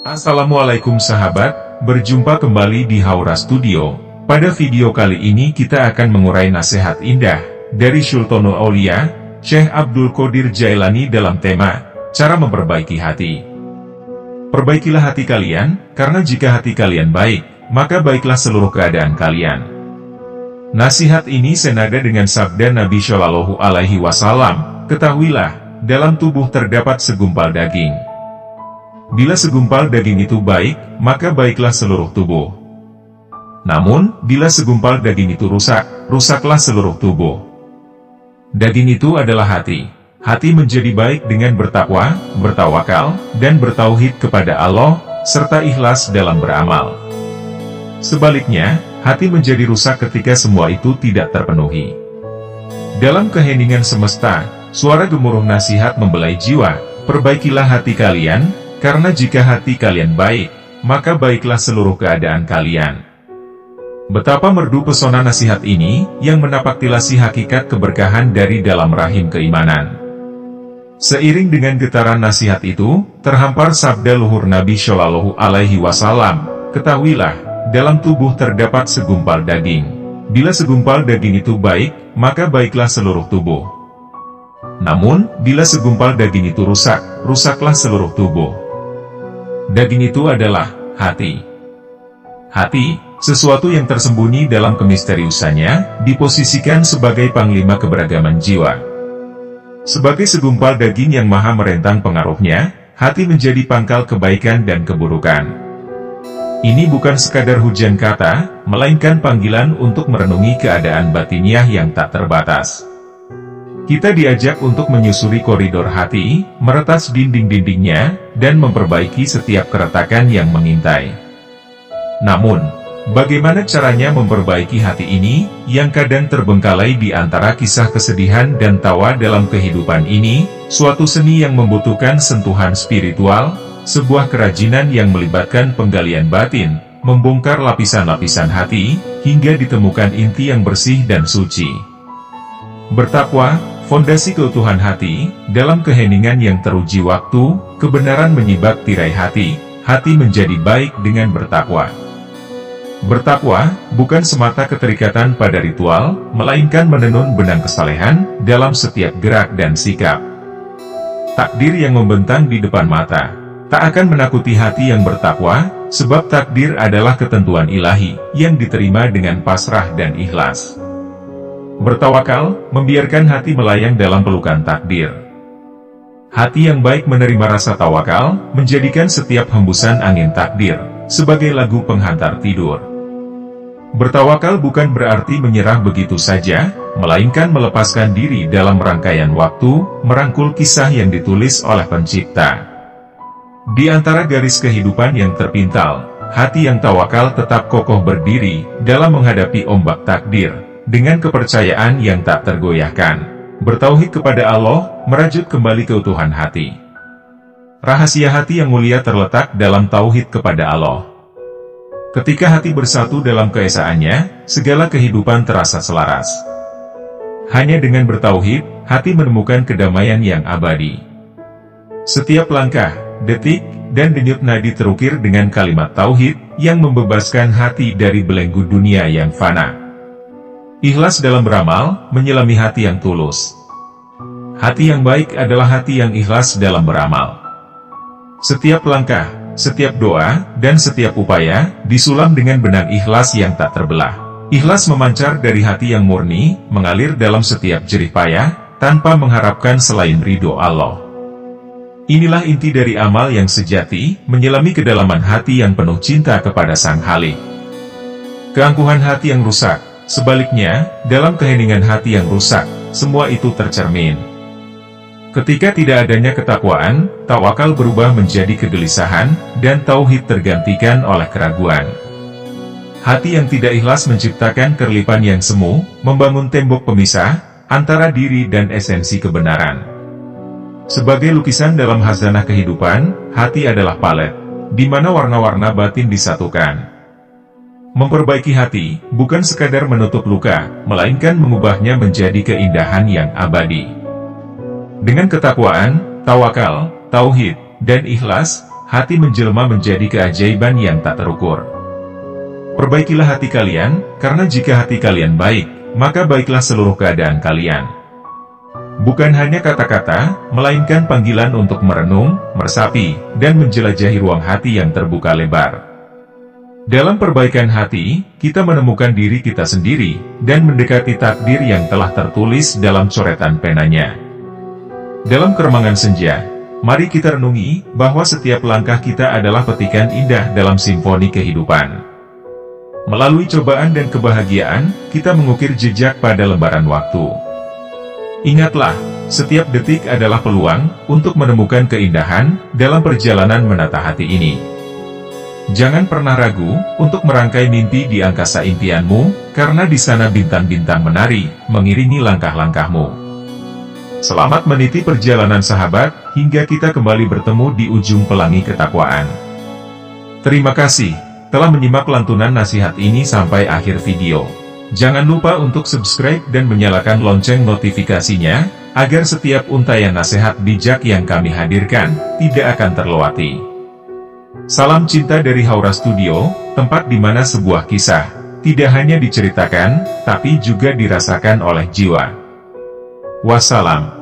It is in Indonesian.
Assalamualaikum sahabat, berjumpa kembali di Haura Studio. Pada video kali ini kita akan mengurai nasihat indah dari Sultanul Aulia, Syekh Abdul Qadir Jailani dalam tema, cara memperbaiki hati. Perbaikilah hati kalian, karena jika hati kalian baik, maka baiklah seluruh keadaan kalian. Nasihat ini senada dengan sabda Nabi Shallallahu Alaihi Wasallam, ketahuilah, dalam tubuh terdapat segumpal daging. Bila segumpal daging itu baik, maka baiklah seluruh tubuh. Namun, bila segumpal daging itu rusak, rusaklah seluruh tubuh. Daging itu adalah hati. Hati menjadi baik dengan bertakwa, bertawakal, dan bertauhid kepada Allah, serta ikhlas dalam beramal. Sebaliknya, hati menjadi rusak ketika semua itu tidak terpenuhi. Dalam keheningan semesta, suara gemuruh nasihat membelai jiwa, perbaikilah hati kalian, karena jika hati kalian baik, maka baiklah seluruh keadaan kalian. Betapa merdu pesona nasihat ini, yang menapaktilasi hakikat keberkahan dari dalam rahim keimanan. Seiring dengan getaran nasihat itu, terhampar sabda luhur Nabi Shallallahu Alaihi Wasallam, ketahuilah, dalam tubuh terdapat segumpal daging. Bila segumpal daging itu baik, maka baiklah seluruh tubuh. Namun, bila segumpal daging itu rusak, rusaklah seluruh tubuh. Daging itu adalah hati. Hati, sesuatu yang tersembunyi dalam kemisteriusannya, diposisikan sebagai panglima keberagaman jiwa. Sebagai segumpal daging yang maha merentang pengaruhnya, hati menjadi pangkal kebaikan dan keburukan. Ini bukan sekadar hujan kata, melainkan panggilan untuk merenungi keadaan batiniah yang tak terbatas. Kita diajak untuk menyusuri koridor hati, meretas dinding-dindingnya, dan memperbaiki setiap keretakan yang mengintai. Namun, bagaimana caranya memperbaiki hati ini, yang kadang terbengkalai di antara kisah kesedihan dan tawa dalam kehidupan ini, suatu seni yang membutuhkan sentuhan spiritual, sebuah kerajinan yang melibatkan penggalian batin, membongkar lapisan-lapisan hati, hingga ditemukan inti yang bersih dan suci. Bertakwa, fondasi keutuhan hati, dalam keheningan yang teruji waktu, kebenaran menyibak tirai hati, hati menjadi baik dengan bertakwa. Bertakwa, bukan semata keterikatan pada ritual, melainkan menenun benang kesalehan, dalam setiap gerak dan sikap. Takdir yang membentang di depan mata, tak akan menakuti hati yang bertakwa, sebab takdir adalah ketentuan ilahi, yang diterima dengan pasrah dan ikhlas. Bertawakal, membiarkan hati melayang dalam pelukan takdir. Hati yang baik menerima rasa tawakal, menjadikan setiap hembusan angin takdir, sebagai lagu penghantar tidur. Bertawakal bukan berarti menyerah begitu saja, melainkan melepaskan diri dalam rangkaian waktu, merangkul kisah yang ditulis oleh pencipta. Di antara garis kehidupan yang terpintal, hati yang tawakal tetap kokoh berdiri, dalam menghadapi ombak takdir, dengan kepercayaan yang tak tergoyahkan. Bertauhid kepada Allah, merajut kembali keutuhan hati. Rahasia hati yang mulia terletak dalam tauhid kepada Allah. Ketika hati bersatu dalam keesaannya, segala kehidupan terasa selaras. Hanya dengan bertauhid, hati menemukan kedamaian yang abadi. Setiap langkah, detik, dan denyut nadi terukir dengan kalimat tauhid, yang membebaskan hati dari belenggu dunia yang fana. Ikhlas dalam beramal, menyelami hati yang tulus. Hati yang baik adalah hati yang ikhlas dalam beramal. Setiap langkah, setiap doa, dan setiap upaya, disulam dengan benang ikhlas yang tak terbelah. Ikhlas memancar dari hati yang murni, mengalir dalam setiap jerih payah, tanpa mengharapkan selain ridho Allah. Inilah inti dari amal yang sejati, menyelami kedalaman hati yang penuh cinta kepada Sang Khalik. Keangkuhan hati yang rusak, sebaliknya, dalam keheningan hati yang rusak, semua itu tercermin. Ketika tidak adanya ketakwaan, tawakal berubah menjadi kegelisahan, dan tauhid tergantikan oleh keraguan. Hati yang tidak ikhlas menciptakan kerlipan yang semu, membangun tembok pemisah, antara diri dan esensi kebenaran. Sebagai lukisan dalam khazanah kehidupan, hati adalah palet, di mana warna-warna batin disatukan. Memperbaiki hati, bukan sekadar menutup luka, melainkan mengubahnya menjadi keindahan yang abadi. Dengan ketakwaan, tawakal, tauhid, dan ikhlas, hati menjelma menjadi keajaiban yang tak terukur. Perbaikilah hati kalian, karena jika hati kalian baik, maka baiklah seluruh keadaan kalian. Bukan hanya kata-kata, melainkan panggilan untuk merenung, meresapi, dan menjelajahi ruang hati yang terbuka lebar. Dalam perbaikan hati, kita menemukan diri kita sendiri, dan mendekati takdir yang telah tertulis dalam coretan penanya. Dalam keremangan senja, mari kita renungi, bahwa setiap langkah kita adalah petikan indah dalam simfoni kehidupan. Melalui cobaan dan kebahagiaan, kita mengukir jejak pada lembaran waktu. Ingatlah, setiap detik adalah peluang untuk menemukan keindahan dalam perjalanan menata hati ini. Jangan pernah ragu untuk merangkai mimpi di angkasa impianmu, karena di sana bintang-bintang menari, mengiringi langkah-langkahmu. Selamat meniti perjalanan sahabat, hingga kita kembali bertemu di ujung pelangi ketakwaan. Terima kasih telah menyimak lantunan nasihat ini sampai akhir video. Jangan lupa untuk subscribe dan menyalakan lonceng notifikasinya, agar setiap untayan nasihat bijak yang kami hadirkan, tidak akan terlewati. Salam cinta dari Haura Studio, tempat di mana sebuah kisah, tidak hanya diceritakan, tapi juga dirasakan oleh jiwa. Wassalam.